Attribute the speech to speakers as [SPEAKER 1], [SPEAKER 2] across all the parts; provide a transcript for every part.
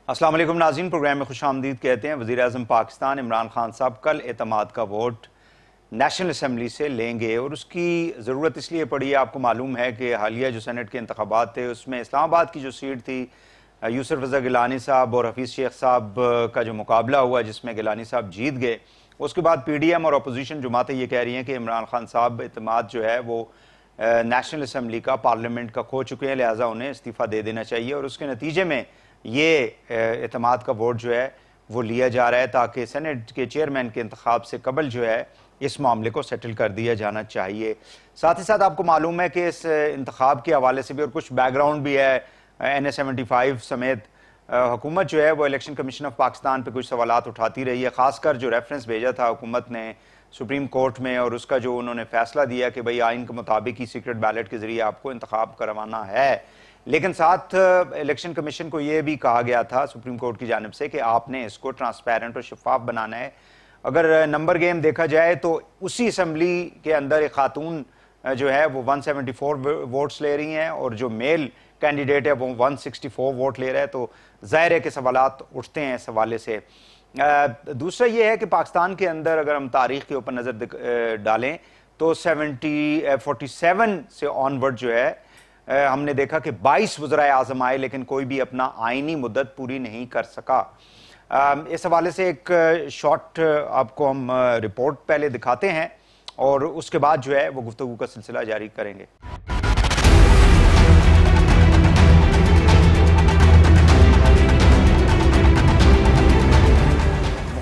[SPEAKER 1] अस्सलाम वालेकुम नाज़रीन, प्रोग्राम में खुशामदीद कहते हैं। वज़ीर आज़म पाकिस्तान इमरान खान साहब कल एतमाद का वोट नेशनल असम्बली से लेंगे और उसकी ज़रूरत इसलिए पड़ी है, आपको मालूम है कि हालिया जो सेनेट के इंतखाबात थे उसमें इस्लामाबाद की जो सीट थी यूसुफ रज़ा गिलानी साहब और हफीज़ शेख साहब का जो मुकाबला हुआ जिसमें गिलानी साहब जीत गए, उसके बाद PDM और अपोजिशन जमातें ये कह रही हैं कि इमरान खान साहब एतमाद जो है वो नेशनल असम्बली का, पार्लियामेंट का खो चुके हैं, लिहाजा उन्हें इस्तीफ़ा दे देना चाहिए और उसके नतीजे में ये एतमाद का वोट जो है वो लिया जा रहा है ताकि सेनेट के चेयरमैन के इंतखाब से कबल जो है इस मामले को सेटल कर दिया जाना चाहिए। साथ ही साथ आपको मालूम है कि इस इंतखाब के हवाले से भी और कुछ बैकग्राउंड भी है, NA-75 समेत हुकूमत जो है वो इलेक्शन कमीशन ऑफ पाकिस्तान पे कुछ सवालात उठाती रही है, खासकर जो रेफरेंस भेजा था हुकूमत ने सुप्रीम कोर्ट में और उसका जो उन्होंने फैसला दिया कि भाई आइन के मुताबिक ही सीक्रेट बैलेट के जरिए आपको इंतखाब करवाना है। लेकिन साथ इलेक्शन कमीशन को यह भी कहा गया था सुप्रीम कोर्ट की जानिब से कि आपने इसको ट्रांसपेरेंट और शफाफ बनाना है। अगर नंबर गेम देखा जाए तो उसी असम्बली के अंदर एक खातून जो है वो 174 वोट्स ले रही हैं और जो मेल कैंडिडेट है वो 164 वोट ले रहा है, तो जाहिर है कि सवालात उठते हैं इस हवाले से। दूसरा ये है कि पाकिस्तान के अंदर अगर हम तारीख के ऊपर नज़र डालें तो 47 से ऑनवर्ड जो है हमने देखा कि 22 वज़राए आज़म आए लेकिन कोई भी अपना आइनी मुद्दत पूरी नहीं कर सका। इस हवाले से एक शॉर्ट आपको हम रिपोर्ट पहले दिखाते हैं और उसके बाद जो है वो गुफ्तगू का सिलसिला जारी करेंगे।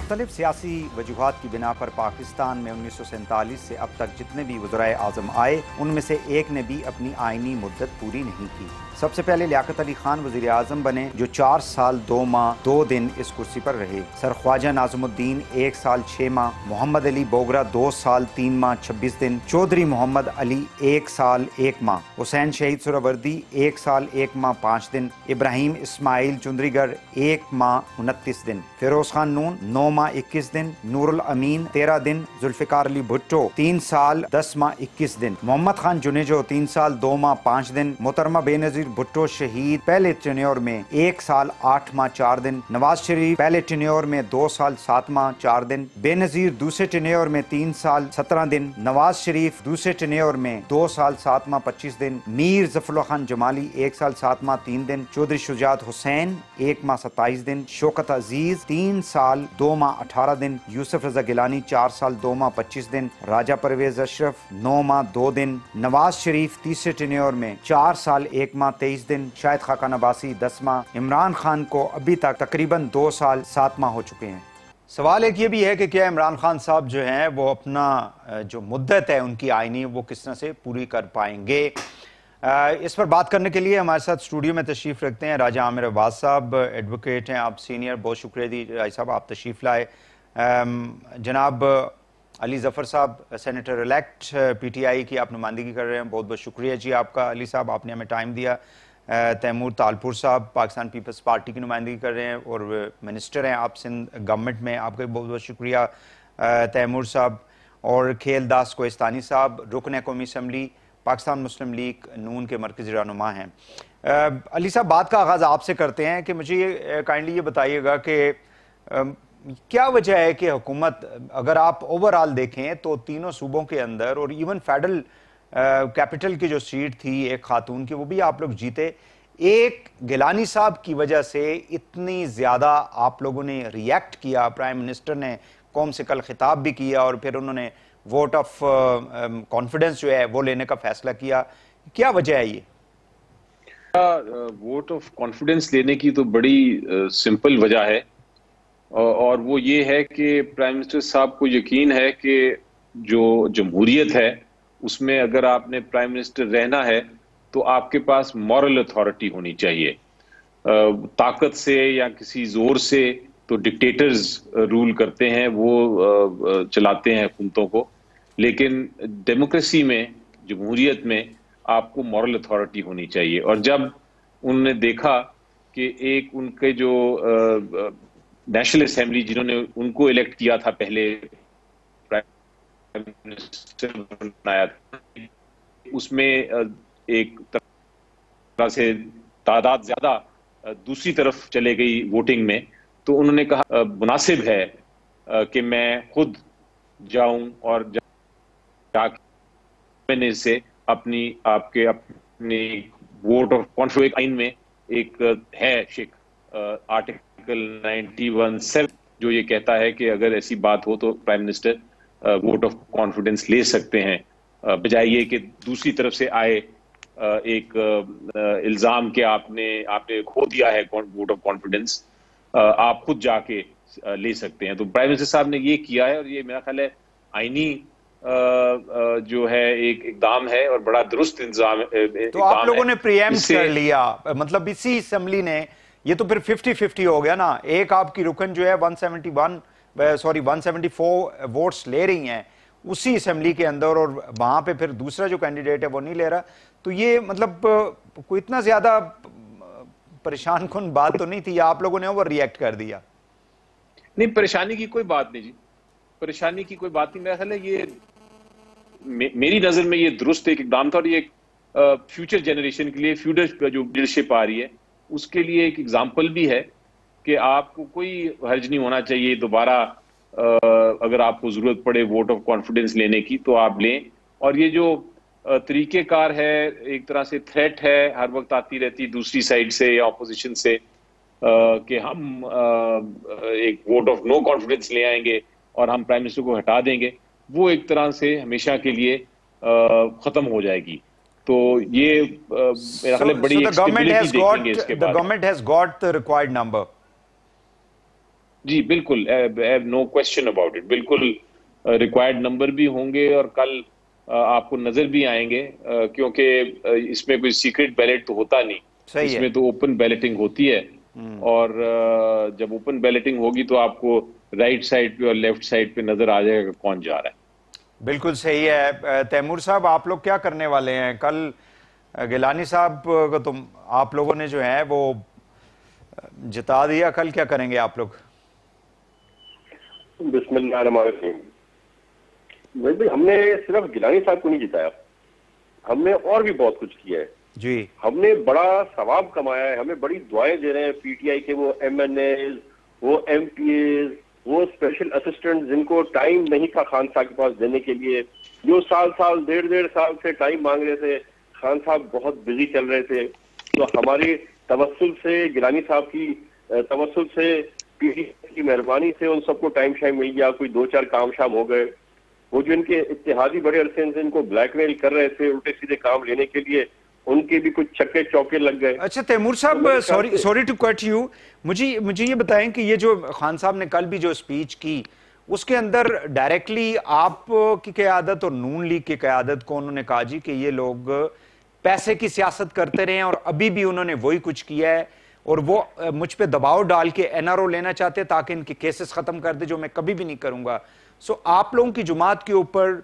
[SPEAKER 1] मुख्तलिफ सियासी वजूहात की बिना पर पाकिस्तान में 1947 से अब तक जितने भी वज़राए आज़म आए उनमें से एक ने भी अपनी आइनी मुद्दत पूरी नहीं की। सबसे पहले लियाकत अली खान वज़ीर आज़म बने जो 4 साल 2 माह 2 दिन इस कुर्सी पर रहे। सर ख्वाजा नाज़मुद्दीन 1 साल 6 माह, मोहम्मद अली बोगरा 2 साल 3 माह 26 दिन, चौधरी मोहम्मद अली 1 साल 1 माह, हुसैन शहीद सुहरावर्दी 1 साल 1 माह 5 दिन, इब्राहिम इस्माइल चुंदरीगर 1 माह 29 दिन, फिरोज खान नून 9 माह 21 दिन, नूरुल अमीन 13 दिन, जुल्फिकार अली भुट्टो 3 साल 10 माह 21 दिन, मोहम्मद खान जुनेजो 3 साल 2 माह 5 दिन, मोहतरमा बेनज़ीर भुट्टो शहीद पहले टेन्योर में 1 साल 8 माह 4 दिन, नवाज शरीफ पहले टेन्योर में 2 साल 7 माह 4 दिन, बेनज़ीर दूसरे टेन्योर में 3 साल 17 दिन, नवाज शरीफ दूसरे टेन्योर में 2 साल 7 माह 25 दिन, मीर जफरुल्लाह खान जमाली 1 साल 7 माह 3 दिन, चौधरी शुजात हुसैन 1 माह 27 दिन, शौकत अजीज 3 साल 2 माह 18 दिन, यूसुफ रजा गिलानी 4 साल 2 माह 25 दिन, राजा परवेज अशरफ 9 माह 2 दिन, नवाज शरीफ तीसरे टेन्योर में 4 साल 1 माह 23 दिन, शाहिद खाकान अब्बासी 10 माह, इमरान खान को अभी तक तकरीबन 2 साल 7 माह हो चुके हैं। सवाल एक ये भी है कि क्या इमरान खान साहब जो हैं वो अपना जो मुद्दत है उनकी आइनी वो किस तरह से पूरी कर पाएंगे। इस पर बात करने के लिए हमारे साथ स्टूडियो में तशरीफ रखते हैं राजा आमिर अब्बास साहब, एडवोकेट हैं आप, सीनियर, बहुत शुक्रिया दी राय साहब आप तशरीफ लाए। जनाब अली ज़फ़र साहब, सेनेटर इलेक्ट PTI की आप नुमाइंदगी कर रहे हैं, बहुत बहुत शुक्रिया जी आपका अली साहब, आपने हमें टाइम दिया। तैमूर तालपुर साहब पाकिस्तान पीपल्स पार्टी की नुमाइंदगी कर रहे हैं और मिनिस्टर हैं आप सिंध गवर्नमेंट में, आपका बहुत बहुत शुक्रिया तैमूर साहब। और खेल दास कोहिस्तानी साहब, रुकन कौमी असम्बली पाकिस्तान मुस्लिम लीग नून के मरकज़ी रहनुमा हैं। अली साहब, बात का आगाज़ आपसे करते हैं कि मुझे काइंडली ये बताइएगा कि क्या वजह है कि हुकूमत, अगर आप ओवरऑल देखें तो तीनों सूबों के अंदर और इवन फेडरल कैपिटल की जो सीट थी एक खातून की वो भी आप लोग जीते, एक गिलानी साहब की वजह से इतनी ज़्यादा आप लोगों ने रिएक्ट किया, प्राइम मिनिस्टर ने कौम से कल खिताब भी किया और फिर उन्होंने वोट ऑफ कॉन्फिडेंस जो है वो लेने का फैसला किया, क्या वजह है ये?
[SPEAKER 2] वोट ऑफ कॉन्फिडेंस लेने की तो बड़ी सिंपल वजह है और वो ये है कि प्राइम मिनिस्टर साहब को यकीन है कि जो जमहूरियत है उसमें अगर आपने प्राइम मिनिस्टर रहना है तो आपके पास मॉरल अथॉरिटी होनी चाहिए। ताकत से या किसी जोर से तो डिक्टेटर्स रूल करते हैं, वो चलाते हैं हुकूमतों को, लेकिन डेमोक्रेसी में, जमहूरियत में आपको मॉरल अथॉरिटी होनी चाहिए। और जब उन्होंने देखा कि एक उनके जो नेशनल असेंबली जिन्होंने उनको इलेक्ट किया था, पहले प्राइम मिनिस्टर बनाया था, उसमें एक तरह से तादाद ज्यादा दूसरी तरफ चले गई वोटिंग में, तो उन्होंने कहा मुनासिब है कि मैं खुद जाऊं और जाके मैंने से अपनी वोट ऑफ कॉन्फिडेंस आइन में एक है शिक आर्टिकल 91(7) जो ये कहता है कि अगर ऐसी बात हो तो prime minister vote of confidence ले सकते हैं, बजाय ये कि दूसरी तरफ से आए एक इल्जाम कि आपने खो दिया है वोट ऑफ कॉन्फिडेंस, आप खुद जाके ले सकते हैं। तो प्राइम मिनिस्टर साहब ने ये किया है और ये मेरा ख्याल है आईनी जो है एक इकदाम है और बड़ा दुरुस्त इंतजाम।
[SPEAKER 1] तो आप लोगों ने प्रीएम्प्ट कर लिया, मतलब इसी असेंबली ने, ये तो फिर 50-50 हो गया ना। एक आपकी रुकन जो है 174 वोट्स ले रही हैं उसी असेंबली के अंदर, और वहां पे फिर दूसरा जो कैंडिडेट है वो नहीं ले रहा। तो ये मतलब कोई इतना ज्यादा परेशान कुन बात तो नहीं थी, आप लोगों ने ओवर रिएक्ट कर दिया?
[SPEAKER 2] नहीं, परेशानी की कोई बात नहीं जी, परेशानी की कोई बात नहीं। मेरा ख्याल है ये मेरी नजर में ये दुरुस्त एक इकदाम था और ये फ्यूचर जनरेशन के लिए, फ्यूचर जो लीडरशिप आ रही है उसके लिए एक एग्जाम्पल भी है कि आपको कोई हर्ज नहीं होना चाहिए दोबारा, अगर आपको जरूरत पड़े वोट ऑफ कॉन्फिडेंस लेने की तो आप लें। और ये जो तरीकेकार है, एक तरह से थ्रेट है, हर वक्त आती रहती दूसरी साइड से या ऑपोजिशन से कि हम एक वोट ऑफ नो कॉन्फिडेंस ले आएंगे और हम प्राइम मिनिस्टर को हटा देंगे, वो एक तरह से हमेशा के लिए खत्म हो जाएगी। तो ये मेरा ख्याल है बड़ी स्टेबिलिटी देखेंगे इसके बाद।
[SPEAKER 1] The government has got the required number.
[SPEAKER 2] जी बिल्कुल, नो क्वेश्चन अबाउट इट, बिल्कुल रिक्वायर्ड नंबर भी होंगे और कल आपको नजर भी आएंगे, क्योंकि इसमें कोई सीक्रेट बैलेट तो होता नहीं, इसमें तो ओपन बैलेटिंग होती है। और जब ओपन बैलेटिंग होगी तो आपको राइट साइड पे और लेफ्ट साइड पे नजर आ जाएगा कौन जा रहा है।
[SPEAKER 1] बिल्कुल सही है। तैमूर साहब, आप लोग क्या करने वाले हैं? कल गिलानी साहब को तुम आप लोगों ने जो है वो जिता दिया, कल क्या करेंगे आप लोग?
[SPEAKER 3] बिस्मिल्लाहिर्रहमानिर्रहीम। भाई हमने सिर्फ गिलानी साहब को नहीं जिताया, हमने और भी बहुत कुछ किया है
[SPEAKER 1] जी।
[SPEAKER 3] हमने बड़ा सवाब कमाया है, हमें बड़ी दुआएं दे रहे हैं पीटीआई के वो MNAs, वो MPAs, वो स्पेशल असिस्टेंट जिनको टाइम नहीं था खान साहब के पास देने के लिए, जो साल डेढ़ साल से टाइम मांग रहे थे। खान साहब बहुत बिजी चल रहे थे, तो हमारी तवस्सुल से, गिलानी साहब की तवस्सुल से, पीटीआई की मेहरबानी से उन सबको टाइम शाइम मिल गया, कोई 2-4 काम शाम हो गए। वो जो इनके इत्तेहादी बड़े अरसे से इनको ब्लैकमेल कर रहे थे उल्टे सीधे काम लेने के लिए, उनके भी कुछ छक्के चौके लग गए।
[SPEAKER 1] अच्छा तैमूर साहब, सॉरी टू कट यू, मुझे ये बताएं कि ये जो खान साहब ने कल भी जो स्पीच की उसके अंदर डायरेक्टली आप की क़यादत और नून लीग की क़यादत को उन्होंने कहा जी कि ये लोग पैसे की सियासत करते रहे हैं और अभी भी उन्होंने वही कुछ किया है, और वो मुझ पे दबाव डाल के NRO लेना चाहते ताकि इनके केसेस खत्म कर दे, जो मैं कभी भी नहीं करूंगा। सो आप लोगों की जुमात के ऊपर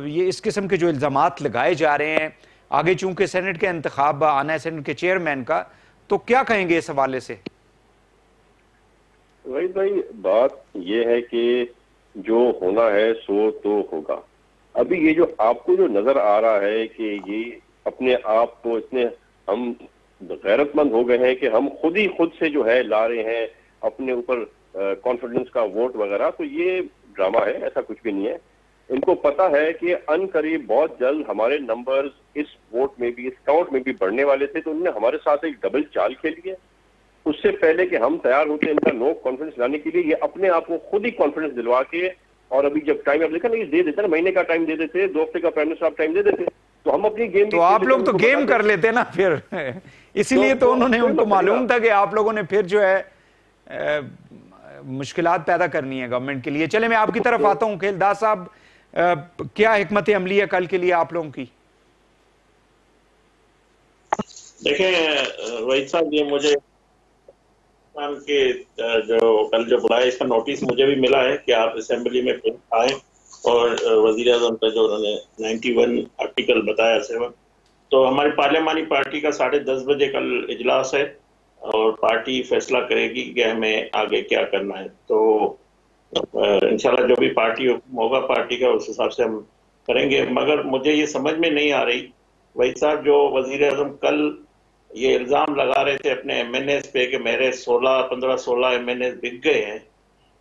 [SPEAKER 1] ये इस किस्म के जो इल्जामात लगाए जा रहे हैं, आगे चूंकि सेनेट के इंतखाब आना है, सेनेट के चेयरमैन का, तो क्या कहेंगे इस हवाले से?
[SPEAKER 3] वही भाई, बात ये है कि जो होना है सो तो होगा। अभी ये जो आपको जो नजर आ रहा है कि ये अपने आप को इतने हम गैरतमंद हो गए हैं कि हम खुद से जो है ला रहे हैं अपने ऊपर कॉन्फिडेंस का वोट वगैरह, तो ये ड्रामा है, ऐसा कुछ भी नहीं है। इनको पता है कि अनकरीब बहुत जल्द हमारे नंबर्स इस वोट में भी, इस काउंट में भी बढ़ने वाले थे, तो उन्होंने हमारे साथ एक डबल चाल खेली है। उससे पहले कि हम तैयार होते इनका नो कॉन्फिडेंस लाने के लिए, ये अपने आप को खुद ही कॉन्फिडेंस दिलवा के, और अभी जब टाइम आप देखा ना, ये दे देते ना, महीने का टाइम दे देते, 2 हफ्ते का प्राइम मिनिस्टर टाइम दे देते, तो हम अपनी गेम,
[SPEAKER 1] तो आप लोग तो गेम कर लेते ना फिर इसीलिए तो उन्होंने, उनको मालूम था कि आप लोगों ने फिर जो है मुश्किलात पैदा करनी है गवर्नमेंट के लिए। चले मैं आपकी तरफ आता हूं, खेलदास साहब, क्या हिकमत अमली है कल के लिए आप लोगों की?
[SPEAKER 4] देखें वहीद साहब, ये मुझे के जो कल जो बुलाया इसका नोटिस मुझे भी मिला है कि आप असेंबली में आए, और वजीर आज़म का जो उन्होंने 91 आर्टिकल बताया 7, तो हमारी पार्लियामानी पार्टी का 10:30 बजे कल इजलास है और पार्टी फैसला करेगी कि हमें आगे क्या करना है। तो इंशाल्लाह जो भी पार्टी होगा पार्टी का, उस हिसाब से हम करेंगे। मगर मुझे ये समझ में नहीं आ रही वहीद साहब, जो वजीर आज़म कल ये इल्जाम लगा रहे थे अपने MNAs पे कि मेरे 15-16 MNAs बिक गए हैं।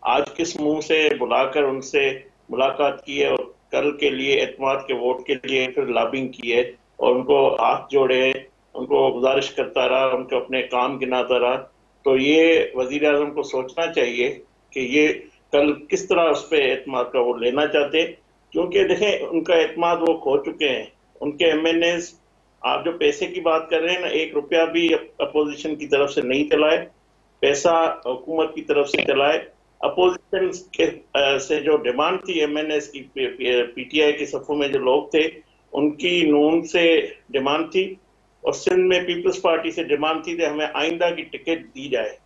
[SPEAKER 4] आज किस मुंह से बुलाकर उनसे मुलाकात की है और कल के लिए एतमाद के वोट के लिए फिर लॉबिंग की है और उनको हाथ जोड़े, उनको गुजारिश करता रहा, उनको अपने काम गिनाता रहा। तो ये वजीर आजम को सोचना चाहिए कि ये कल किस तरह उस पर एतमाद का वोट लेना चाहते, क्योंकि देखें उनका एतमाद वो खो चुके हैं। उनके MNAs, आप जो पैसे की बात कर रहे हैं ना, 1 रुपया भी अपोजिशन की तरफ से नहीं चलाए, पैसा हुकूमत की तरफ से चलाए। अपोजिशन के से जो डिमांड थी MNAs की, PTI के सफ़ों में जो लोग थे उनकी नून से डिमांड थी और सिंध में पीपल्स पार्टी से डिमांड थी कि हमें आइंदा की टिकट दी जाए।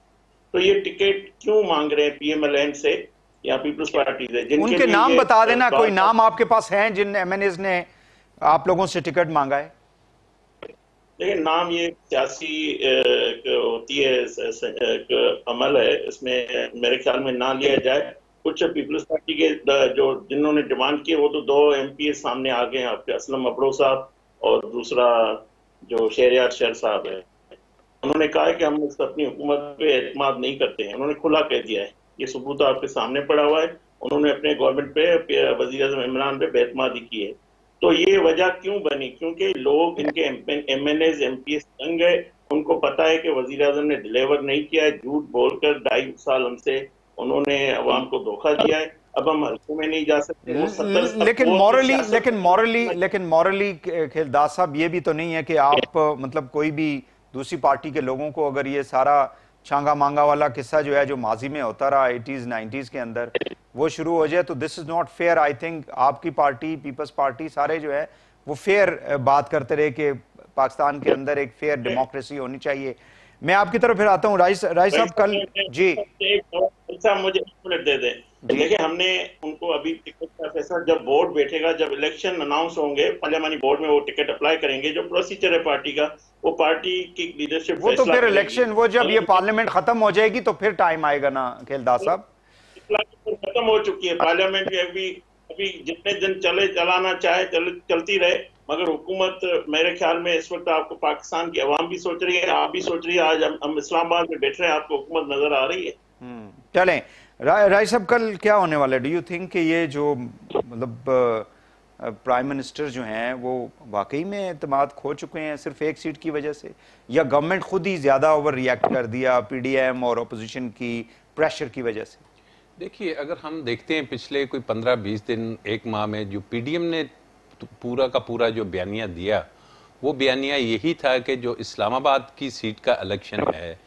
[SPEAKER 4] तो ये टिकट क्यों मांग रहे हैं PMLN से या पीपल्स पार्टी से?
[SPEAKER 1] उनके नाम बता देना, कोई नाम आपके पास हैं जिन MNAs ने आप लोगों से टिकट मांगा है?
[SPEAKER 4] लेकिन नाम ये सियासी होती है, अमल है, इसमें मेरे ख्याल में ना लिया जाए। कुछ पीपल्स पार्टी के जो जिन्होंने डिमांड की वो तो 2 MP सामने आ गए हैं आपके, असलम अबड़ो साहब और दूसरा जो शहरियार शेर साहब है। उन्होंने कहा है कि हम अपनी हुकूमत पे एतमाद नहीं करते हैं। उन्होंने खुला कह दिया है, ये सबूत आपके सामने पड़ा हुआ है। उन्होंने अपने गवर्नमेंट पे, वज़ीर आज़म इमरान पे बेतमादी की है। तो ये वजह क्यों बनी? क्योंकि लोग इनके MNAs MPs तंग है। उनको पता है कि वज़ीर आज़म ने डिलीवर नहीं किया है, झूठ बोलकर 2.5 साल हमसे उन्होंने अवाम को धोखा दिया है। अब हम हल्कों में नहीं जा सकते।
[SPEAKER 1] लेकिन मॉरली खिलदास साहब, ये भी तो नहीं है कि आप मतलब कोई भी दूसरी पार्टी के लोगों को अगर ये सारा छांगा मांगा वाला किस्सा जो है, जो माजी में होता रहा 80s 90s के अंदर, वो शुरू हो जाए तो this is not fair. I think आपकी पार्टी, पीपल्स पार्टी, सारे जो है वो फेयर बात करते रहे कि पाकिस्तान के अंदर एक फेयर डेमोक्रेसी होनी चाहिए। मैं आपकी तरफ फिर आता हूँ राइस साहब। कल जी
[SPEAKER 4] मुझे 1 मिनट दे दें। देखिए, हमने उनको अभी टिकट का फैसला जब बोर्ड बैठेगा, जब इलेक्शन अनाउंस होंगे पार्लियामानी बोर्ड में, वो टिकट अप्लाई करेंगे। जो प्रोसीजर है पार्टी का, वो पार्टी की लीडरशिप,
[SPEAKER 1] वो तो फिर इलेक्शन, वो जब ये पार्लियामेंट खत्म हो जाएगी तो फिर टाइम आएगा ना खिलदास साहब?
[SPEAKER 4] खत्म हो चुकी है पार्लियामेंट की। अभी जितने दिन चलाना चाहे चलती रहे, मगर हुकूमत, मेरे ख्याल में इस वक्त आपको पाकिस्तान की आवाम भी सोच रही है, आप भी सोच रही है। आज हम इस्लामाबाद में बैठ रहे हैं, आपको हुकूमत नजर आ रही है।
[SPEAKER 1] चलें राय साहब, कल क्या होने वाला है? डू यू थिंक कि ये जो मतलब प्राइम मिनिस्टर जो हैं वो वाकई में एतमाद खो चुके हैं सिर्फ 1 सीट की वजह से, या गवर्नमेंट खुद ही ज्यादा ओवर रिएक्ट कर दिया PDM और अपोजिशन की प्रेशर की वजह से?
[SPEAKER 5] देखिए, अगर हम देखते हैं पिछले कोई 15-20 दिन, 1 माह में जो PDM ने पूरा का पूरा जो बयानिया दिया, वो बयानिया यही था कि जो इस्लामाबाद की सीट का इलेक्शन है,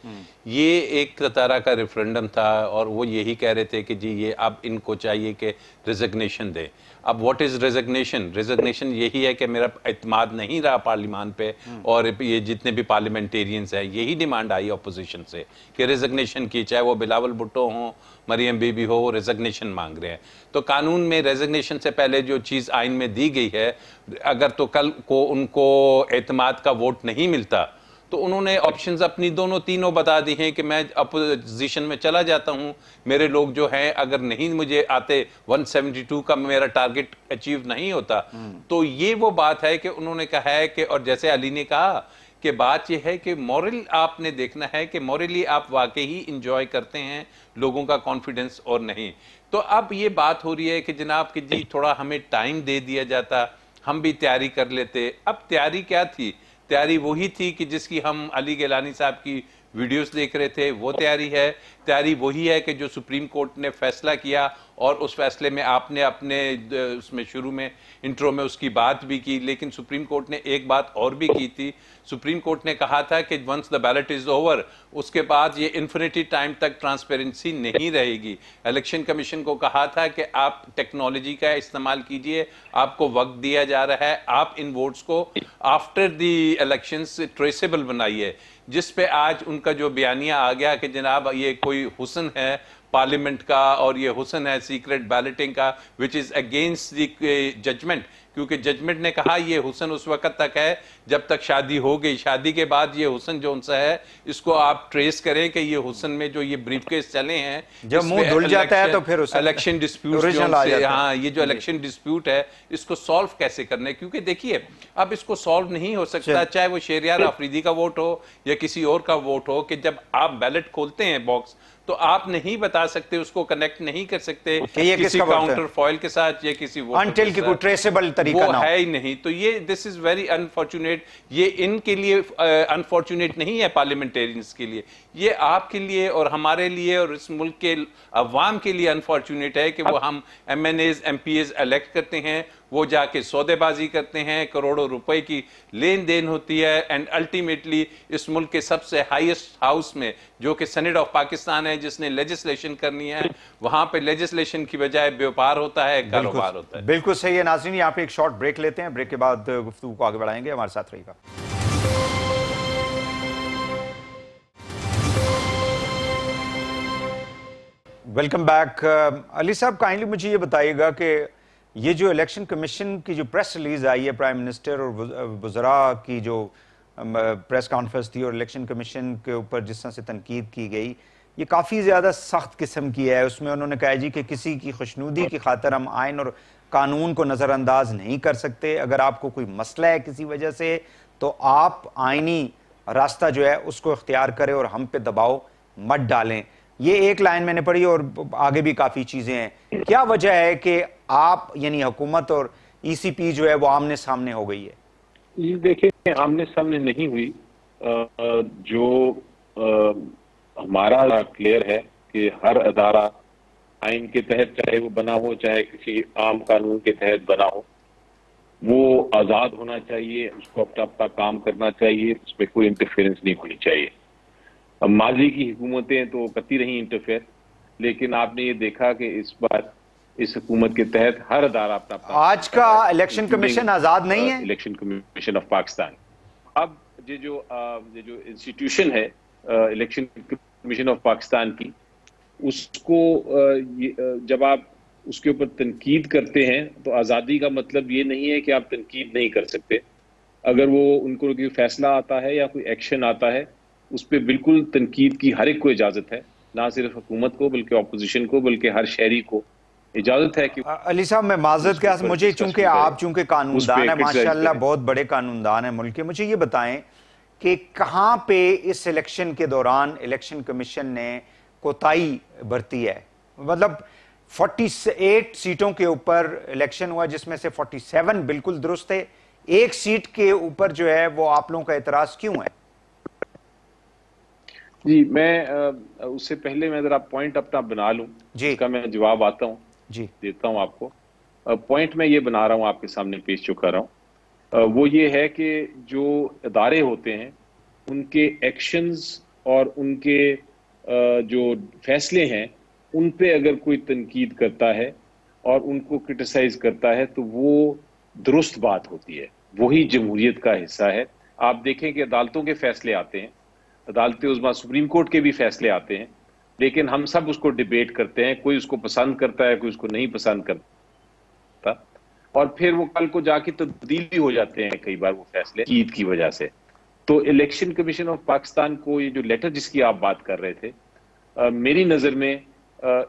[SPEAKER 5] ये एक तरह का रेफरेंडम था और वो यही कह रहे थे कि जी ये अब इनको चाहिए कि रिजिग्नेशन दें। अब व्हाट इज़ रेजिग्नेशन? रेजिग्नेशन यही है कि मेरा एतमाद नहीं रहा पार्लियामान पे, और ये जितने भी पार्लियामेंटेरियंस हैं, यही डिमांड आई अपोजिशन से कि रेजिग्नेशन की, चाहे वो बिलावल भुट्टो हों, मरियम बीबी हो, वो रेजिग्नेशन मांग रहे हैं। तो कानून में रेजिग्नेशन से पहले जो चीज़ आइन में दी गई है, अगर तो कल को उनको एतमाद का वोट नहीं मिलता तो उन्होंने ऑप्शंस अपनी तीनों बता दी हैं कि मैं अपोजिशन में चला जाता हूं, मेरे लोग जो हैं अगर नहीं मुझे आते, 172 का मेरा टारगेट अचीव नहीं होता। तो ये वो बात है कि उन्होंने कहा है कि, और जैसे अली ने कहा कि बात यह है कि मॉरल आपने देखना है कि मॉरली आप वाकई ही इंजॉय करते हैं लोगों का कॉन्फिडेंस और नहीं। तो अब ये बात हो रही है कि जनाब कि जी थोड़ा हमें टाइम दे दिया जाता, हम भी तैयारी कर लेते। अब तैयारी क्या थी? तैयारी वही थी कि जिसकी हम अली गिलानी साहब की वीडियोस देख रहे थे, वो तैयारी है। तैयारी वही है कि जो सुप्रीम कोर्ट ने फैसला किया, और उस फैसले में आपने अपने उसमें शुरू में इंट्रो में उसकी बात भी की, लेकिन सुप्रीम कोर्ट ने एक बात और भी की थी। सुप्रीम कोर्ट ने कहा था कि once the ballot is over, उसके बाद ये इन्फिनिटी टाइम तक ट्रांसपेरेंसी नहीं रहेगी। इलेक्शन कमीशन को कहा था कि आप टेक्नोलॉजी का इस्तेमाल कीजिए, आपको वक्त दिया जा रहा है, आप इन वोट्स को आफ्टर द इलेक्शंस ट्रेसेबल बनाइए। जिस पे आज उनका जो बयानिया आ गया कि जनाब ये कोई हुस्न है पार्लियामेंट का और ये हुस्न है सीक्रेट बैलेटिंग का, which is against the judgment क्योंकि जजमेंट ने कहा ये हुस्न उस वक्त तक है जब तक शादी हो गई, शादी के बाद ये हुस्न जो उनसा है इसको आप ट्रेस करें कि ये हुस्न में जो ये ब्रीफकेस चले हैं,
[SPEAKER 1] जब मुंह धुल जाता है तो फिर
[SPEAKER 5] इलेक्शन डिस्प्यूट, हाँ ये जो इलेक्शन डिस्प्यूट है इसको सॉल्व कैसे करना है, क्योंकि देखिए अब इसको सॉल्व नहीं हो सकता, चाहे वो शहरियार आफरीदी का वोट हो या किसी और का वोट हो, कि जब आप बैलेट खोलते हैं बॉक्स तो आप नहीं बता सकते, उसको कनेक्ट नहीं कर सकते किसी काउंटर फॉइल के साथ या किसी
[SPEAKER 1] अनटिल की कोई ट्रेसेबल तरीका
[SPEAKER 5] वो है ही नहीं। तो ये दिस इज वेरी अनफॉर्चुनेट, ये इनके लिए अनफॉर्चुनेट नहीं है पार्लियामेंटेरियंस के लिए, ये आपके लिए और हमारे लिए और इस मुल्क के अवाम के लिए अनफॉर्चुनेट है कि वो हम MNAs MPs इलेक्ट करते हैं, वो जाके सौदेबाजी करते हैं, करोड़ों रुपए की लेन देन होती है, एंड अल्टीमेटली इस मुल्क के सबसे हाईएस्ट हाउस में जो कि सेनेट ऑफ पाकिस्तान है, जिसने लेजिस्लेशन करनी है, वहां पे लेजिस्लेशन की बजाय व्यापार होता है, कारोबार होता है।
[SPEAKER 1] बिल्कुल सही है। नाज़रीन, यहाँ पे एक शॉर्ट ब्रेक लेते हैं, ब्रेक के बाद गुफ्तगू को आगे बढ़ाएंगे, हमारे साथ रहिएगा। Welcome back. अली साहब, काइंडली मुझे ये बताइएगा कि ये जो इलेक्शन कमीशन की जो प्रेस रिलीज आई है, प्राइम मिनिस्टर और वज़रा की जो प्रेस कॉन्फ्रेंस थी और इलेक्शन कमीशन के ऊपर जिस तरह से तनकीद की गई, ये काफ़ी ज़्यादा सख्त किस्म की है। उसमें उन्होंने कहा जी कि किसी की खुशनुदी की खातिर हम आइन और कानून को नज़रअंदाज नहीं कर सकते। अगर आपको कोई मसला है किसी वजह से तो आप आइनी रास्ता जो है उसको इख्तियार करें और हम पे दबाव मत डालें। ये एक लाइन मैंने पढ़ी और आगे भी काफ़ी चीज़ें हैं। क्या वजह है कि आप यानी हुकूमत और ECP जो है वो आमने सामने हो गई है?
[SPEAKER 2] ये देखिए, आमने सामने नहीं हुई। हमारा क्लियर है कि हर अदारा आइन के तहत, चाहे वो बना हो चाहे किसी आम कानून के तहत बना हो, वो आज़ाद होना चाहिए, उसको अपना अपना काम करना चाहिए, उसमें कोई इंटरफेरेंस नहीं होनी चाहिए। अब माजी की हुकूमतें तो करती रही इंटरफेयर, लेकिन आपने ये देखा कि इस बार इस हुकूमत के तहत हर अदारा अपना
[SPEAKER 1] आज का इलेक्शन कमीशन आजाद नहीं है।
[SPEAKER 2] इलेक्शन कमीशन ऑफ पाकिस्तान, अब ये जो इंस्टीट्यूशन है इलेक्शन कमीशन ऑफ पाकिस्तान की, उसको जब आप उसके ऊपर तनकीद करते हैं तो आज़ादी का मतलब ये नहीं है कि आप तनकीद नहीं कर सकते। अगर वो उनको कोई फैसला आता है या कोई एक्शन आता है, उस पर बिल्कुल तनकीद की हर एक को इजाज़त है, ना सिर्फ हुकूमत को बल्कि अपोजिशन को, बल्कि हर शहरी को इजाज़त है। कि
[SPEAKER 1] अली साहब, मैं माजरत के साथ, मुझे चूंकि आप चूंकि कानूनदान है, माशाल्लाह बहुत बड़े कानूनदान है मुल्क के, मुझे ये बताएं कि कहाँ पे इस इलेक्शन के दौरान इलेक्शन कमीशन ने कोताही बरती है? मतलब 48 सीटों के ऊपर इलेक्शन हुआ जिसमें से 47 बिल्कुल दुरुस्त है, एक सीट के ऊपर जो है वो आप लोगों का एतराज क्यों है?
[SPEAKER 2] जी, मैं उससे पहले मैं जरा पॉइंट अपना बना लूं, इसका मैं जवाब आता हूं जी, देता हूं आपको। पॉइंट मैं ये बना रहा हूं, आपके सामने पेश जो कर रहा हूं, वो ये है कि जो इदारे होते हैं उनके एक्शंस और उनके जो फैसले हैं उन पे अगर कोई तनकीद करता है और उनको क्रिटिसाइज करता है तो वो दुरुस्त बात होती है, वही जमहूरियत का हिस्सा है। आप देखें कि अदालतों के फैसले आते हैं, अदालत उज़्मा सुप्रीम कोर्ट के भी फैसले आते हैं, लेकिन हम सब उसको डिबेट करते हैं, कोई उसको पसंद करता है, कोई उसको नहीं पसंद करता, और फिर वो कल को जाके तब्दील भी हो जाते हैं कई बार वो फैसले ईद की वजह से। तो इलेक्शन कमीशन ऑफ पाकिस्तान को ये जो लेटर जिसकी आप बात कर रहे थे, मेरी नज़र में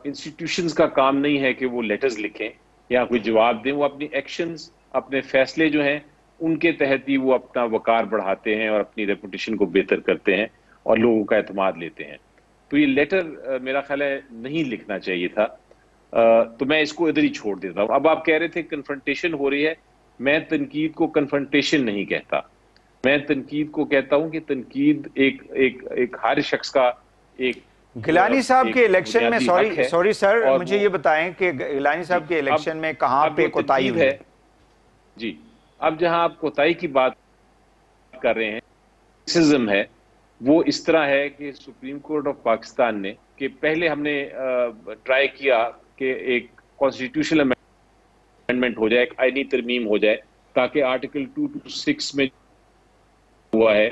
[SPEAKER 2] इंस्टीट्यूशंस का काम नहीं है कि वो लेटर्स लिखें या कोई जवाब दें, वो अपनी एक्शंस, अपने फैसले जो हैं उनके तहत ही वो अपना वकार बढ़ाते हैं और अपनी रेपुटेशन को बेहतर करते हैं और लोगों का एतमाद लेते हैं। तो ये लेटर मेरा ख्याल है नहीं लिखना चाहिए था, तो मैं इसको इधर ही छोड़ देता हूँ। अब आप कह रहे थे कन्फ्रंटेशन हो रही है, मैं तनकीद को कन्फ्रंटेशन नहीं कहता, मैं तनकीद को कहता हूँ कि तनकीद एक हर शख्स का एक।
[SPEAKER 1] गिलानी साहब के इलेक्शन में, सॉरी सर, मुझे ये बताएं कि गिलानी साहब के इलेक्शन में कहाँ पे कोताही हुई है?
[SPEAKER 2] जी, अब जहां आप कोताही की बात कर रहे हैं, रेसिज्म है, वो इस तरह है कि सुप्रीम कोर्ट ऑफ पाकिस्तान ने, कि पहले हमने ट्राई किया कि एक कॉन्स्टिट्यूशनल अमेंडमेंट हो जाए, एक आईनी तरमीम हो जाए, ताकि आर्टिकल 226 में हुआ है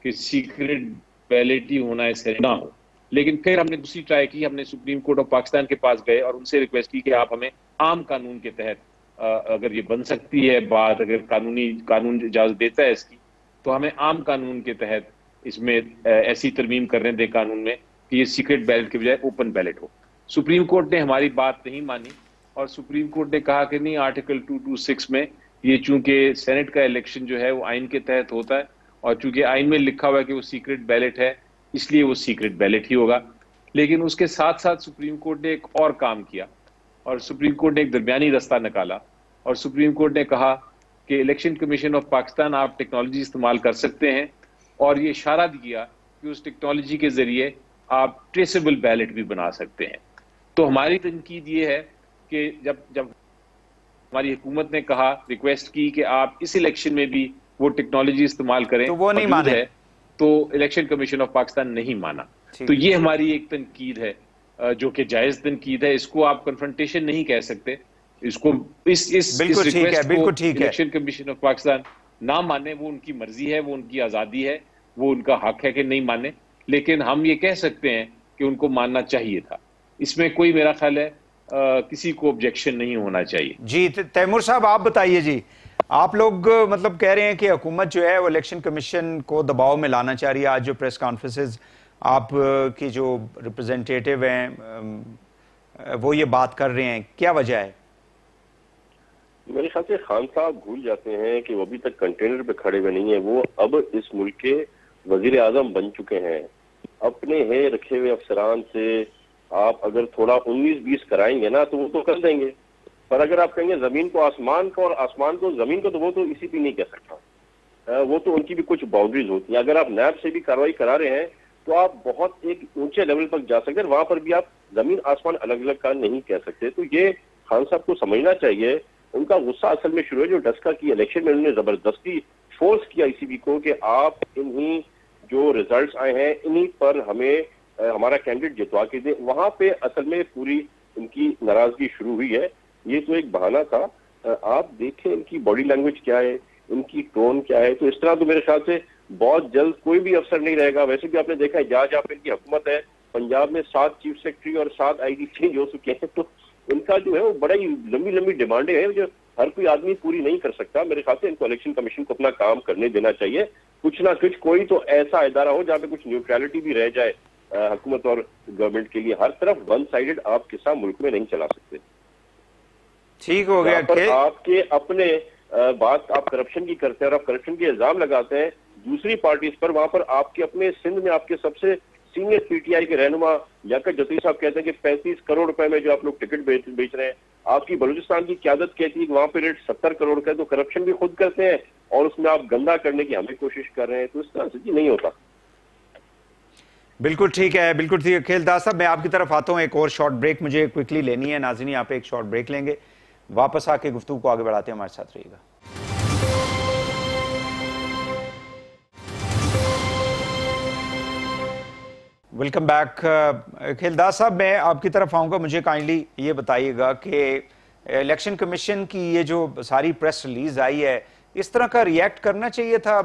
[SPEAKER 2] कि सीक्रेट बैलेट ही होना ऐसे ना हो। लेकिन फिर हमने दूसरी ट्राई की, हमने सुप्रीम कोर्ट ऑफ पाकिस्तान के पास गए और उनसे रिक्वेस्ट की कि आप हमें आम कानून के तहत अगर ये बन सकती है बात, अगर कानून इजाजत देता है इसकी, तो हमें आम कानून के तहत इसमें ऐसी तरमीम करने दें कानून में कि ये सीक्रेट बैलेट के बजाय ओपन बैलेट हो। सुप्रीम कोर्ट ने हमारी बात नहीं मानी और सुप्रीम कोर्ट ने कहा कि नहीं, आर्टिकल 226 में ये चूंकि सेनेट का इलेक्शन जो है वो आइन के तहत होता है और चूंकि आइन में लिखा हुआ है कि वो सीक्रेट बैलेट है, इसलिए वो सीक्रेट बैलेट ही होगा। लेकिन उसके साथ साथ सुप्रीम कोर्ट ने एक और काम किया और सुप्रीम कोर्ट ने एक दरमियानी रास्ता निकाला और सुप्रीम कोर्ट ने कहा कि इलेक्शन कमीशन ऑफ पाकिस्तान, आप टेक्नोलॉजी इस्तेमाल कर सकते हैं और ये इशारा दिया कि उस टेक्नोलॉजी के जरिए आप ट्रेसेबल बैलेट भी बना सकते हैं। तो हमारी तनकीद ये है कि जब हमारी हुकूमत ने कहा, रिक्वेस्ट की कि आप इस इलेक्शन में भी वो टेक्नोलॉजी इस्तेमाल करें,
[SPEAKER 1] तो वो नहीं माने
[SPEAKER 2] है, तो इलेक्शन कमीशन ऑफ पाकिस्तान नहीं माना। तो ये हमारी एक तनकीद है जो कि जायज तनकीद है, इसको आप कन्फ्रंटेशन नहीं कह सकते। इसको इस रिक्वेस्ट को इलेक्शन कमीशन ऑफ पाकिस्तान ना माने, वो उनकी मर्जी है, वो उनकी आजादी है, वो उनका हक है कि नहीं माने, लेकिन हम ये कह सकते हैं कि उनको मानना चाहिए था। इसमें कोई, मेरा ख्याल है, किसी को ऑब्जेक्शन नहीं होना चाहिए।
[SPEAKER 1] जी तैमूर साहब, आप बताइए जी, आप लोग मतलब कह रहे हैं कि हुकूमत जो है वो इलेक्शन कमीशन को दबाव में लाना चाह रही है। आज जो प्रेस कॉन्फ्रेंसेज आप की जो रिप्रेजेंटेटिव हैं वो ये बात कर रहे हैं, क्या वजह है?
[SPEAKER 3] मेरे ख्याल से खान साहब भूल जाते हैं कि वो अभी तक कंटेनर पे खड़े हुए नहीं है, वो अब इस मुल्क के वजीर आजम बन चुके हैं। अपने है रखे हुए अफसरान से आप अगर थोड़ा 19-20 कराएंगे ना तो वो तो कर देंगे, पर अगर आप कहेंगे जमीन को आसमान को और आसमान को जमीन को, तो वो तो इसी भी नहीं कह सकता। वो तो उनकी भी कुछ बाउंड्रीज होती हैं। अगर आप नैब से भी कार्रवाई करा रहे हैं तो आप बहुत एक ऊंचे लेवल तक जा सकते हैं, वहां पर भी आप जमीन आसमान अलग अलग का नहीं कह सकते। तो ये खान साहब को समझना चाहिए। उनका गुस्सा असल में शुरू है जो डस्का की इलेक्शन में उन्होंने जबरदस्ती फोर्स किया ईसीबी को कि आप इन्हीं जो रिजल्ट्स आए हैं इन्हीं पर हमें हमारा कैंडिडेट जितवा के दे। वहां पे असल में पूरी इनकी नाराजगी शुरू हुई है। ये तो एक बहाना था। आप देखें इनकी बॉडी लैंग्वेज क्या है, इनकी टोन क्या है। तो इस तरह तो मेरे ख्याल से बहुत जल्द कोई भी अफसर नहीं रहेगा। वैसे भी आपने देखा है जहाँ जहाँ पे इनकी हुकूमत है, पंजाब में 7 चीफ सेक्रेटरी और 7 आईजी चेंज हो चुके हैं। तो इनका जो है वो बड़ा ही लंबी लंबी डिमांडें हैं जो हर कोई आदमी पूरी नहीं कर सकता। मेरे ख्याल से इनको इलेक्शन कमीशन को अपना काम करने देना चाहिए। कुछ ना कुछ कोई तो ऐसा इदारा हो जहाँ पे कुछ न्यूट्रलिटी भी रह जाए हुकूमत और गवर्नमेंट के लिए। हर तरफ वन साइडेड आप किसा मुल्क में नहीं चला सकते।
[SPEAKER 1] ठीक हो गया।
[SPEAKER 3] आपके अपने बात आप करप्शन की करते हैं और आप करप्शन के इल्जाम लगाते हैं दूसरी पार्टीज पर। वहां पर आपके अपने सिंध में आपके सबसे सीनियर पीटीआई के रहनुमा लियाकत जतीर साहब कहते हैं कि 35 करोड़ रुपए में जो आप लोग टिकट बेच रहे हैं। आपकी बलूचिस्तान की क्यादत कहती है कि वहां पे रेट 70 करोड़ का है। तो करप्शन भी खुद करते हैं और उसमें आप गंदा करने की हमें कोशिश कर रहे हैं। तो इस तरह से नहीं होता।
[SPEAKER 1] बिल्कुल ठीक है, बिल्कुल ठीक है। खेलदास साहब, मैं आपकी तरफ आता हूँ। एक और शॉर्ट ब्रेक मुझे क्विकली लेनी है। नाज़रीन, यहाँ पे एक शॉर्ट ब्रेक लेंगे, वापस आके गुफ्तगू को आगे बढ़ाते हैं। हमारे साथ रहिएगा। Welcome back. खेलदास साहब, मैं आपकी तरफ आऊँगा। मुझे काइंडली ये बताइएगा कि इलेक्शन कमीशन की ये जो सारी प्रेस रिलीज आई है, इस तरह का रिएक्ट करना चाहिए था।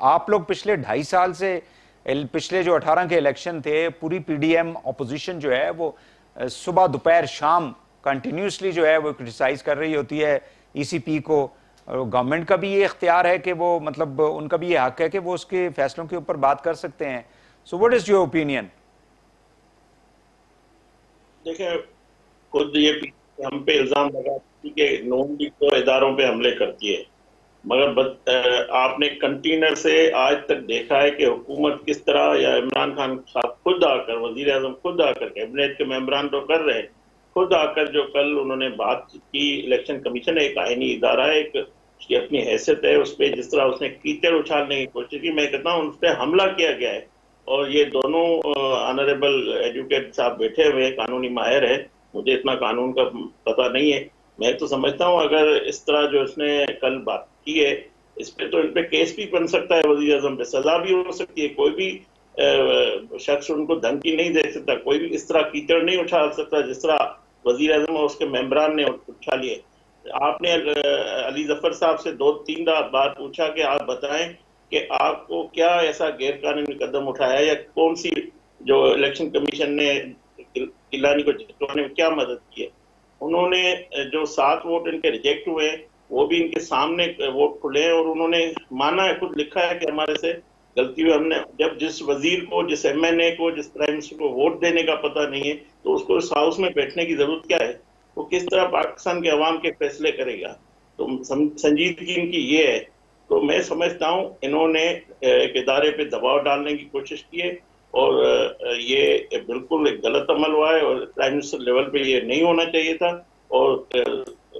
[SPEAKER 1] आप लोग पिछले 2.5 साल से, पिछले जो 18 के इलेक्शन थे, पूरी पीडीएम ऑपोजिशन जो है वो सुबह दोपहर शाम कंटिन्यूसली जो है वो क्रिटिसाइज कर रही होती है ईसीपी को। गवर्नमेंट का भी ये इख्तियार है कि वो, मतलब उनका भी ये हक है कि वो उसके फैसलों के ऊपर बात कर सकते हैं। So what is your opinion?
[SPEAKER 4] देखिए, खुद ये हम पे इल्जाम लगा कि नॉन लीग तो इदारों पे हमले करती है, मगर आपने कंटेनर से आज तक देखा है कि हुकूमत किस तरह, या इमरान खान साहब खुद आकर, वजीर आजम खुद आकर, कैबिनेट के मेंबरान तो कर रहे हैं, खुद आकर जो कल उन्होंने बात की। इलेक्शन कमीशन एक आईनी इदारा है, एक उसकी अपनी हैसियत है। उस पर जिस तरह उसने कीचड़ उछालने की कोशिश की, मैं कहता हूँ उस पर हमला किया गया है। और ये दोनों ऑनरेबल एडवोकेट साहब बैठे हुए, कानूनी माहिर है, मुझे इतना कानून का पता नहीं है। मैं तो समझता हूँ अगर इस तरह जो इसने कल बात की है, इस पे तो इन पे केस भी बन सकता है, वज़ीर आज़म पे सजा भी हो सकती है। कोई भी शख्स उनको धमकी नहीं दे सकता, कोई भी इस तरह कीचड़ नहीं उछाल सकता जिस तरह वज़ीर आज़म और उसके मेंबरान ने उछाली है। आपने अली जफर साहब से 2-3 बार पूछा कि आप बताएं कि आपको क्या ऐसा गैर कानूनी कदम उठाया, या कौन सी जो इलेक्शन कमीशन ने गिलानी को जितवाने में क्या मदद की है। उन्होंने जो 7 वोट इनके रिजेक्ट हुए वो भी इनके सामने वोट खुले हैं और उन्होंने माना है, खुद लिखा है कि हमारे से गलती हुई। हमने जब जिस वजीर को, जिस MNA को, जिस प्राइम मिनिस्टर को वोट देने का पता नहीं है तो उसको इस हाउस में बैठने की जरूरत क्या है? वो किस तरह पाकिस्तान के अवाम के फैसले करेगा? तो संजीदगी इनकी ये है। तो मैं समझता हूँ इन्होंने एक इदारे पे दबाव डालने की कोशिश की है और ये बिल्कुल एक गलत अमल हुआ है और प्राइम मिनिस्टर लेवल पे ये नहीं होना चाहिए था। और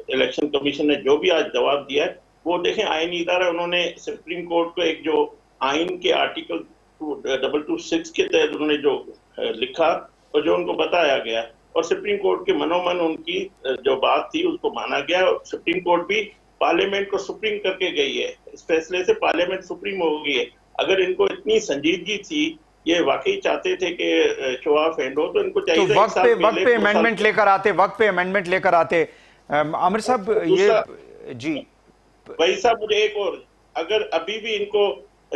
[SPEAKER 4] इलेक्शन कमीशन ने जो भी आज जवाब दिया है वो देखें, आईनी इदारा, उन्होंने सुप्रीम कोर्ट को एक जो आइन के आर्टिकल 226 के तहत उन्होंने जो लिखा और जो उनको बताया गया और सुप्रीम कोर्ट के मनोमन उनकी जो बात थी उसको माना गया और सुप्रीम कोर्ट भी पार्लियामेंट को सुप्रीम करके गई है। इस फैसले से पार्लियामेंट सुप्रीम हो गई है। अगर इनको इतनी संजीदगी थी, ये वाकई चाहते थे कि शो ऑफ एंड हो, तो इनको चाहिए
[SPEAKER 1] तो वक्त पे अमेंडमेंट लेकर आते आमिर साहब। ये जी
[SPEAKER 4] वही साहब, मुझे एक और, अगर अभी भी इनको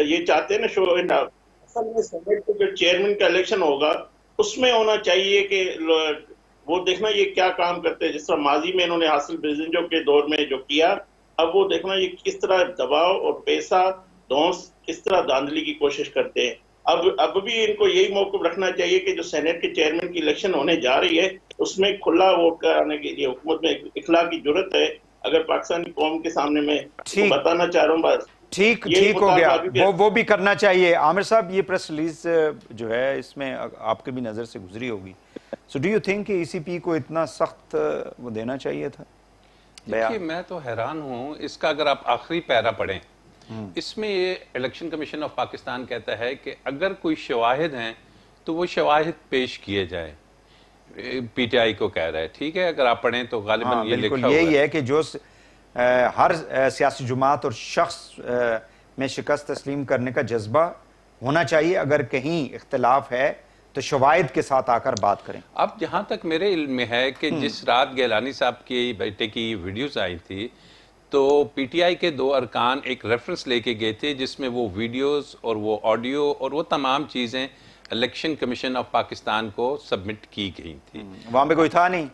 [SPEAKER 4] ये चाहते हैं ना शो एंड, असल में सेनेट के जो चेयरमैन का इलेक्शन होगा उसमें होना चाहिए कि वो देखना ये क्या काम करते हैं। जिस तरह माजी में इन्होंने हासिल बिजनेसों के दौर में जो किया, अब वो देखना ये किस तरह दबाव और पैसा दोनों किस तरह धांधली की कोशिश करते हैं। अब भी इनको यही मौक़िफ़ रखना चाहिए कि जो सेनेट के चेयरमैन की इलेक्शन होने जा रही है उसमें खुला वोट कराने के लिए हुकूमत में इखलाक की जरूरत है। अगर पाकिस्तानी कौम के सामने मैं बताना चाह रहा हूँ, बस
[SPEAKER 1] ठीक हो गया, वो भी करना चाहिए। आमिर साहब, ये प्रेस रिलीज जो है इसमें आपके भी नज़र से गुजरी होगी। सो डू यू थिंक कि ECP को इतना सख्त वो देना चाहिए था?
[SPEAKER 5] देखिए, मैं तो हैरान हूँ इसका। अगर आप आखिरी पैरा पढ़ें, इसमें ये इलेक्शन कमीशन ऑफ पाकिस्तान कहता है कि अगर कोई शवाहिद हैं तो वो शवाहिद पेश किए जाए। PTI को कह रहा है, ठीक है, अगर आप पढ़ें तो गालिबन ये लिखा हुआ है।
[SPEAKER 1] यही है कि जो हर सियासी जुमात और शख्स में शिकस्त तस्लीम करने का जज्बा होना चाहिए। अगर कहीं इख्तिलाफ है तो शवाहिद के साथ आकर बात करें।
[SPEAKER 5] अब जहां तक मेरे इल्म में है कि जिस रात गिलानी साहब की बेटे की वीडियोस आई थी तो PTI के 2 अरकान एक रेफरेंस लेके गए थे जिसमें वो वीडियोस और वो ऑडियो और वो तमाम चीज़ें इलेक्शन कमीशन ऑफ पाकिस्तान को सबमिट की गई थी।
[SPEAKER 1] वहां पे कोई था नहीं,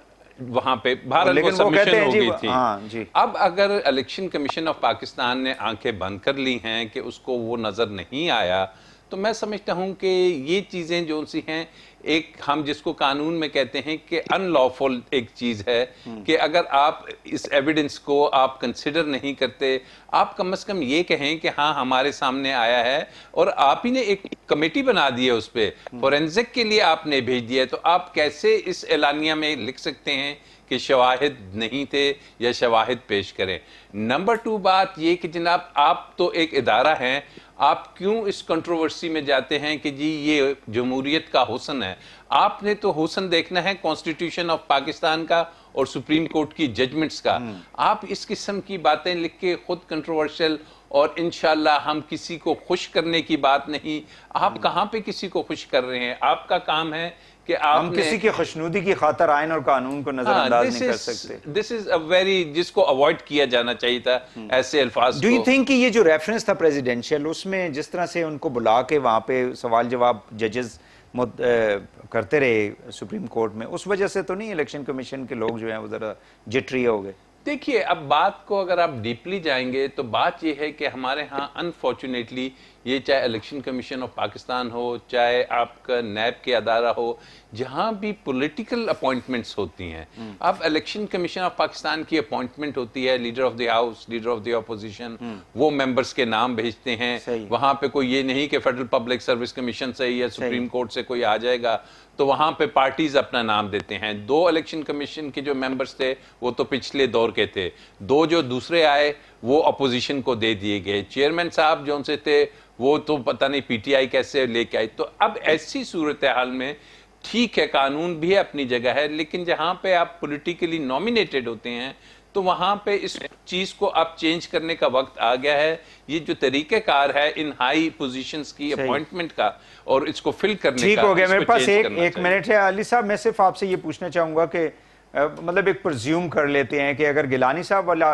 [SPEAKER 5] वहां पे भारत को सबमिशन हो गई थी। जी। अब अगर इलेक्शन कमीशन ऑफ पाकिस्तान ने आंखें बंद कर ली हैं कि उसको वो नजर नहीं आया, तो मैं समझता हूं कि ये चीजें जो सी हैं, एक हम जिसको कानून में कहते हैं कि अनलॉफुल एक चीज है कि अगर आप इस एविडेंस को आप कंसिडर नहीं करते, आप कम से कम ये कहें कि हाँ हमारे सामने आया है और आप ही ने एक कमेटी बना दी है, उस पर फोरेंसिक के लिए आपने भेज दिया है, तो आप कैसे इस एलानिया में लिख सकते हैं कि शवाहिद नहीं थे या शवाहिद पेश करें? नंबर 2 बात ये कि जनाब आप तो एक इदारा हैं, आप क्यों इस कंट्रोवर्सी में जाते हैं कि जी ये जमहूरियत का हुस्न है? आपने तो हुस्न देखना है कॉन्स्टिट्यूशन ऑफ पाकिस्तान का और सुप्रीम कोर्ट की जजमेंट्स का। आप इस किस्म की बातें लिख के खुद कंट्रोवर्शियल, और इंशाल्लाह हम किसी को खुश करने की बात नहीं, आप कहाँ पे किसी को खुश कर रहे हैं? आपका काम है कि
[SPEAKER 1] हम किसी की खुशनुदी की खातर आइन और कानून को नजरअंदाज नहीं कर सकते।
[SPEAKER 5] दिस इज अ वेरी, जिसको अवॉइड किया जाना चाहिए था ऐसे अल्फाज।
[SPEAKER 1] डू यू थिंक कि ये जो रेफरेंस था प्रेसिडेंशियल, उसमें जिस तरह से उनको बुला के वहां पे सवाल जवाब जजेस करते रहे सुप्रीम कोर्ट में, उस वजह से तो नहीं इलेक्शन कमीशन के लोग जो हैं वो जरा जिटरी हो गए?
[SPEAKER 5] देखिए, अब बात को अगर आप डीपली जाएंगे तो बात यह है कि हमारे यहाँ अनफॉर्चुनेटली ये चाहे इलेक्शन कमीशन ऑफ पाकिस्तान हो, चाहे आपका नैब के अदारा हो, जहाँ भी पॉलिटिकल अपॉइंटमेंट्स होती हैं, अब इलेक्शन कमीशन ऑफ पाकिस्तान की अपॉइंटमेंट होती है, leader of the house, leader of the opposition, वो मेंबर्स के नाम भेजते हैं। वहाँ पे कोई ये नहीं कि फेडरल पब्लिक सर्विस कमीशन से या सुप्रीम कोर्ट से कोई आ जाएगा, तो वहाँ पे पार्टीज अपना नाम देते हैं। 2 इलेक्शन कमीशन के जो मेंबर्स थे वो तो पिछले दौर के थे, 2 जो दूसरे आए वो अपोजिशन को दे दिए गए। चेयरमैन साहब जो से थे वो तो पता नहीं PTI कैसे लेके आए। तो अब ऐसी सूरत हाल में ठीक है, कानून भी अपनी जगह है, लेकिन जहाँ पे आप पॉलिटिकली नॉमिनेटेड होते हैं तो वहां पे इस चीज को अब चेंज करने का वक्त आ गया है। ये जो तरीकेकार है इन हाई पोजीशंस की अपॉइंटमेंट का और इसको फिल करने का,
[SPEAKER 1] ठीक हो गया। मेरे पास एक मिनट है अली साहब, मैं सिर्फ आपसे ये पूछना चाहूंगा कि मतलब एक प्रिज्यूम कर लेते हैं कि अगर गिलानी साहब वाला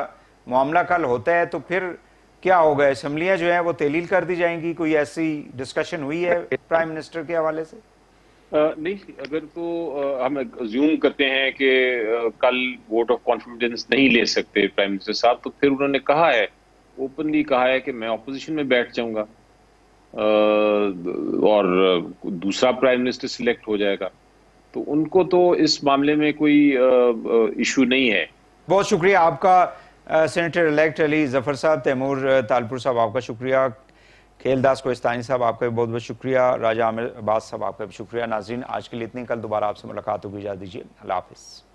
[SPEAKER 1] मामला कल होता है तो फिर क्या होगा? असेंबलियां जो है वो तहलील कर दी जाएंगी? कोई ऐसी डिस्कशन हुई है प्राइम मिनिस्टर के हवाले से?
[SPEAKER 2] नहीं, अगर तो हम अज्यूम करते हैं कि कल वोट ऑफ कॉन्फिडेंस नहीं ले सकते प्राइम मिनिस्टर साहब, तो फिर उन्होंने कहा है, ओपनली कहा है कि मैं ऑपोजिशन में बैठ जाऊंगा और दूसरा प्राइम मिनिस्टर सिलेक्ट हो जाएगा। तो उनको तो इस मामले में कोई इशू नहीं है।
[SPEAKER 1] बहुत शुक्रिया आपका सेनेटर इलेक्ट अली जफर साहब। तैमूर तालपुर साहब आपका शुक्रिया। खेलदास कोहिस्तानी साहब आपका भी बहुत बहुत शुक्रिया। राजा आमिर अब्बास साहब आपका भी शुक्रिया। नाज़रीन, आज के लिए इतनी, कल दोबारा आपसे मुलाकात होगी। इजाज़त दीजिए। अल्लाह हाफ़िज़।